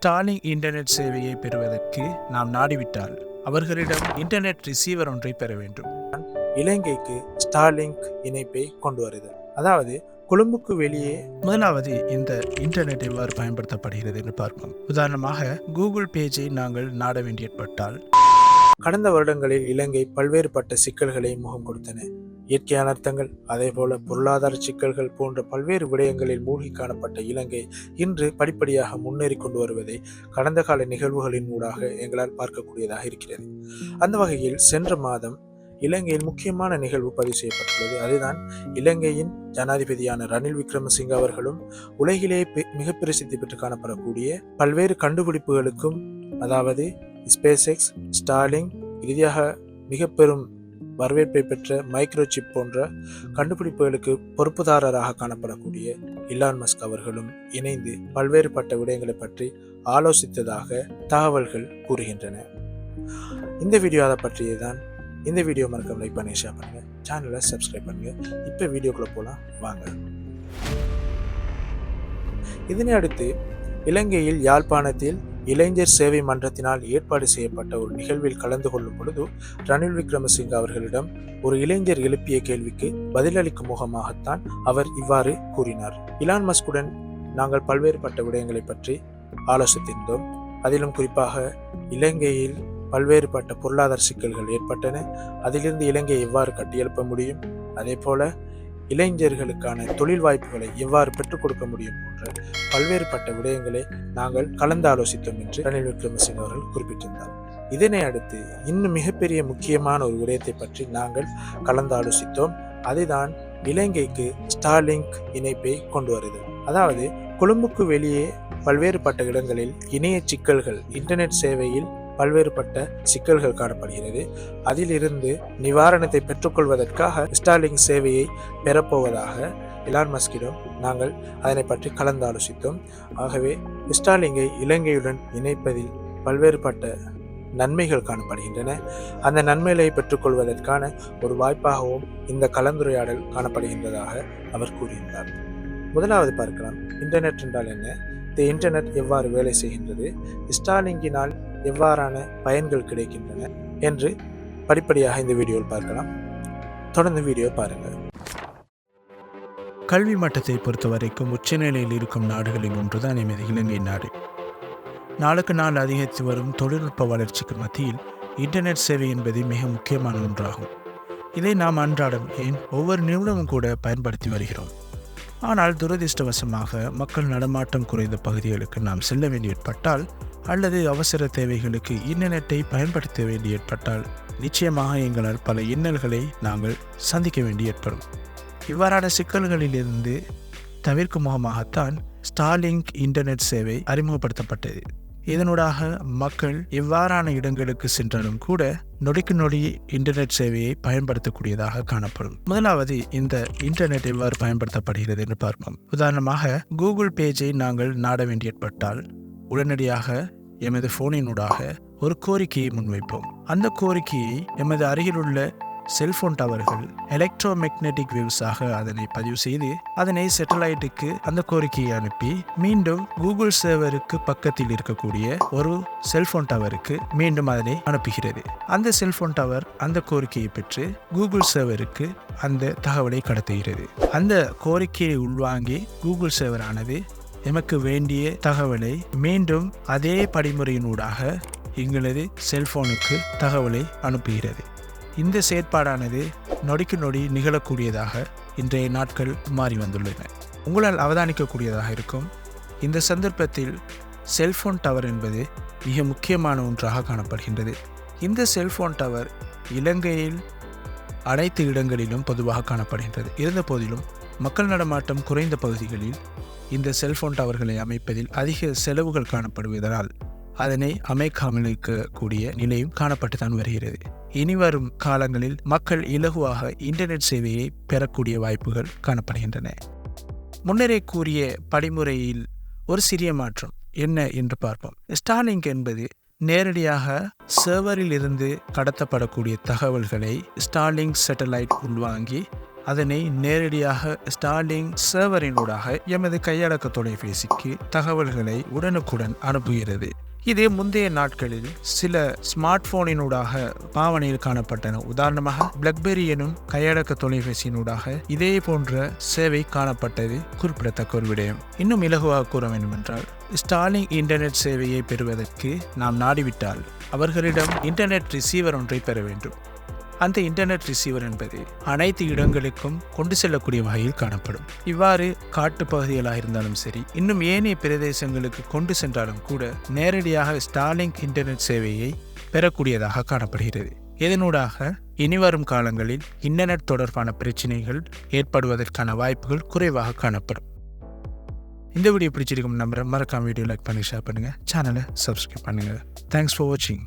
Starlink internet சேவையை பெறுவதற்கு நாம் நாடிவிட்டால் அவர்களிடம் இன்டர்நெட் ரிசீவர் ஒன்றை பெற வேண்டும். இலங்கைக்கு ஸ்டார்லிங்க் இணைப்பை கொண்டு வருதல், அதாவது கொழும்புக்கு வெளியே. முதலாவது இந்த இன்டர்நெட் எவ்வாறு பயன்படுத்தப்படுகிறது என்று பார்ப்போம். உதாரணமாக கூகுள் பேஜை நாங்கள் நாட வேண்டியப்பட்டால், கடந்த வருடங்களில் இலங்கை பல்வேறுபட்ட சிக்கல்களை முகம் கொடுத்தன. இயற்கை அனர்த்தங்கள், அதேபோல பொருளாதார சிக்கல்கள் போன்ற பல்வேறு விடயங்களில் மூழ்கி காணப்பட்ட இலங்கை இன்று படிப்படியாக முன்னேறி கொண்டு வருவதை கடந்த கால நிகழ்வுகளின் ஊடாக எங்களால் பார்க்கக்கூடியதாக இருக்கிறது. அந்த வகையில் சென்ற மாதம் இலங்கையில் முக்கியமான நிகழ்வு பதிவு செய்யப்பட்டுள்ளது. அதுதான் இலங்கையின் ஜனாதிபதியான ரணில் விக்ரமசிங்க அவர்களும் உலகிலே மிக பிரசித்தி பெற்று காணப்படக்கூடிய பல்வேறு கண்டுபிடிப்புகளுக்கும், அதாவது ஸ்பேஸ் எக்ஸ், ஸ்டார்லிங்க், இறுதியாக மிக பெரும் வரவேற்பை பெற்ற மைக்ரோசிப் போன்ற கண்டுபிடிப்புகளுக்கு பொறுப்புதாரராக காணப்படக்கூடிய இலான் மஸ்க் அவர்களும் இணைந்து பல்வேறுபட்ட விடயங்களை பற்றி ஆலோசித்ததாக தகவல்கள் கூறுகின்றன. இந்த வீடியோ அதை பற்றியதான். இந்த வீடியோ மறக்காம லைக் பண்ணி ஷேர் பண்ணுங்க, சேனலை சப்ஸ்கிரைப் பண்ணுங்க. இப்போ வீடியோக்குள்ள போலாம் வாங்க. இதனை அடுத்து இலங்கையில் யாழ்ப்பாணத்தில் இளைஞர் சேவை மன்றத்தினால் ஏற்பாடு செய்யப்பட்ட ஒரு நிகழ்வில் கலந்து கொள்ளும் பொழுது ரணில் விக்ரமசிங்க அவர்களிடம் ஒரு இளைஞர் எழுப்பிய கேள்விக்கு பதிலளிக்கும் முகமாகத்தான் அவர் இவ்வாறு கூறினார். இலான் மஸ்குடன் நாங்கள் பல்வேறுபட்ட விடயங்களை பற்றி ஆலோசித்திருந்தோம். அதிலும் குறிப்பாக இலங்கையில் பல்வேறுபட்ட பொருளாதார சிக்கல்கள் ஏற்பட்டன. அதிலிருந்து இலங்கையை எவ்வாறு கட்டியெழுப்ப முடியும், அதே போல இளைஞர்களுக்கான தொழில் வாய்ப்புகளை எவ்வாறு பெற்றுக் கொடுக்க முடியும் போன்ற பல்வேறுபட்ட விடயங்களை நாங்கள் கலந்து ஆலோசித்தோம் என்று ரணில் விக்ரமசிங்க அவர்கள் குறிப்பிட்டிருந்தார். இதனை அடுத்து இன்னும் மிகப்பெரிய முக்கியமான ஒரு விடயத்தை பற்றி நாங்கள் கலந்து ஆலோசித்தோம். அதுதான் இலங்கைக்கு ஸ்டார்லிங்க் இணைப்பை கொண்டு வருதல். அதாவது கொழும்புக்கு வெளியே பல்வேறுபட்ட இடங்களில் இணைய சிக்கல்கள், இன்டர்நெட் சேவையில் பல்வேறுபட்ட சிக்கல்கள் காணப்படுகிறது. அதிலிருந்து நிவாரணத்தை பெற்றுக்கொள்வதற்காக ஸ்டார்லிங்க் சேவையை பெறப்போவதாக இலான் மஸ்கிடம் நாங்கள் அதனை பற்றி கலந்து ஆலோசித்தோம். ஆகவே ஸ்டார்லிங்கை இலங்கையுடன் இணைப்பதில் பல்வேறுபட்ட நன்மைகள் காணப்படுகின்றன. அந்த நன்மைகளை பெற்றுக்கொள்வதற்கான ஒரு வாய்ப்பாகவும் இந்த கலந்துரையாடல் காணப்படுகின்றதாக அவர் கூறியிருந்தார். முதலாவது பார்க்கலாம், இன்டர்நெட் என்றால் என்ன, இந்த இன்டர்நெட் எவ்வாறு வேலை செய்கின்றது, ஸ்டார்லிங்கினால் எவ்வாறான பயன்கள் கிடைக்கின்றன என்று படிப்படியாக இந்த வீடியோவில் பார்க்கலாம். தொடர்ந்து வீடியோ பாருங்கள். கல்வி மட்டத்தை பொறுத்தவரைக்கும் உச்சநிலையில் இருக்கும் நாடுகளில் ஒன்றுதான் எமது இலங்கை நாடு. நாளுக்கு நாள் அதிகரித்து வரும் தொழில்நுட்ப வளர்ச்சிக்கு மத்தியில் இன்டர்நெட் சேவை என்பது மிக முக்கியமான ஒன்றாகும். இதை நாம் அன்றாடம், ஏன் ஒவ்வொரு நிமிடமும் கூட பயன்படுத்தி வருகிறோம். ஆனால் துரதிர்ஷ்டவசமாக மக்கள் நடமாட்டம் குறைந்த பகுதிகளுக்கு நாம் செல்ல வேண்டி ஏற்பட்டால், அல்லது அவசர தேவைகளுக்கு இன்டர்நெட்டை பயன்படுத்த வேண்டி ஏற்பட்டால் நிச்சயமாக எங்களால் பல இன்னல்களை நாங்கள் சந்திக்க வேண்டி ஏற்படும். இவ்வாறான சிக்கல்களிலிருந்து தவிர்க்கும் முகமாகத்தான் ஸ்டார்லிங்க் இன்டர்நெட் சேவை அறிமுகப்படுத்தப்பட்டது. இதனூடாக மக்கள் எவ்வாறான இடங்களுக்கு சென்றாலும் கூட நொடிக்கு நொடி இன்டர்நெட் சேவையை பயன்படுத்தக்கூடியதாக காணப்படும். முதலாவது இந்த இன்டர்நெட் எவ்வாறு பயன்படுத்தப்படுகிறது என்று பார்ப்போம். உதாரணமாக கூகுள் பேஜை நாங்கள் நாட வேண்டி ஏற்பட்டால் உடனடியாக எமது போனினூடாக ஒரு கோரிக்கையை முன்வைப்போம். அந்த கோரிக்கையை எமது அருகிலுள்ள செல்போன் டவர்கள் எலக்ட்ரோ மேக்னெட்டிக் வேவ்ஸாக அதனை பதிவு செய்து அதனை சேட்டலைட்டுக்கு அந்த கோரிக்கையை அனுப்பி மீண்டும் கூகுள் சர்வருக்கு பக்கத்தில் இருக்கக்கூடிய ஒரு செல்போன் டவருக்கு மீண்டும் அதனை அனுப்புகிறது. அந்த செல்போன் டவர் அந்த கோரிக்கையை பெற்று கூகுள் சர்வருக்கு அந்த தகவலை கடத்துகிறது. அந்த கோரிக்கையை உள்வாங்கி கூகுள் சர்வரானது எமக்கு வேண்டிய தகவலை மீண்டும் அதே படிமுறையினூடாக எங்களது செல்போனுக்கு தகவலை அனுப்புகிறது. இந்த செயற்பாடானது நொடிக்கு நொடி நிகழக்கூடியதாக இன்றைய நாட்கள் மாறி வந்துள்ளன. உங்களால் அவதானிக்கக்கூடியதாக இருக்கும். இந்த சந்தர்ப்பத்தில் செல்போன் டவர் என்பது மிக முக்கியமான ஒன்றாக காணப்படுகின்றது. இந்த செல்போன் டவர் இலங்கையில் அனைத்து இடங்களிலும் பொதுவாக காணப்படுகின்றது. இருந்த போதிலும் மக்கள் நடமாட்டம் குறைந்த பகுதிகளில் இந்த செல்போன் டவர்களை அமைப்பதில் அதிக செலவுகள் காணப்படுவதனால் அதனை அமைக்காமல் இருக்கக்கூடிய நிலையும் காணப்பட்டுத்தான் வருகிறது. இனி வரும் காலங்களில் மக்கள் இலகுவாக இன்டர்நெட் சேவையை பெறக்கூடிய வாய்ப்புகள் காணப்படுகின்றன. முன்னரே கூறிய படிமுறையில் ஒரு சிறிய மாற்றம் என்ன என்று பார்ப்போம். ஸ்டார்லிங்க் என்பது நேரடியாக சர்வரில் இருந்து கடத்தப்படக்கூடிய தகவல்களை ஸ்டார்லிங்க் சேட்டலைட் உள்வாங்கி அதனை நேரடியாக ஸ்டார்லிங் சர்வரினூடாக எமது கையடக்க தொலைபேசிக்கு தகவல்களை உடனுக்குடன் அனுப்புகிறது. இது முந்தைய நாட்களில் சில ஸ்மார்ட் போனினூடாக பாவனையில் காணப்பட்டன. உதாரணமாக பிளாக்பெரி எனும் கையடக்க தொலைபேசியினூடாக இதே போன்ற சேவை காணப்பட்டது குறிப்பிடத்தக்க ஒரு விடயம். இன்னும் இலகுவாக கூற வேண்டும் என்றால், ஸ்டார்லிங் இன்டர்நெட் சேவையை பெறுவதற்கு நாம் நாடிவிட்டால் அவர்களிடம் இன்டர்நெட் ரிசீவர் ஒன்றை பெற வேண்டும். அந்த இன்டர்நெட் ரிசீவர் என்பது அனைத்து இடங்களுக்கும் கொண்டு செல்லக்கூடிய வகையில் காணப்படும். இவ்வாறு காட்டு பகுதிகளாக இருந்தாலும் சரி, இன்னும் ஏனைய பிரதேசங்களுக்கு கொண்டு சென்றாலும் கூட நேரடியாக ஸ்டார்லிங் இன்டர்நெட் சேவையை பெறக்கூடியதாக காணப்படுகிறது. இதனூடாக இனிவரும் காலங்களில் இன்டர்நெட் தொடர்பான பிரச்சனைகள் ஏற்படுவதற்கான வாய்ப்புகள் குறைவாக காணப்படும். இந்த வீடியோ பிடிச்சிருக்கும் நம்புறேன். மறக்காம வீடியோ லைக் பண்ணி ஷேர் பண்ணுங்கள், சேனலை சப்ஸ்கிரைப் பண்ணுங்கள். தேங்க்ஸ் ஃபார் வாட்சிங்.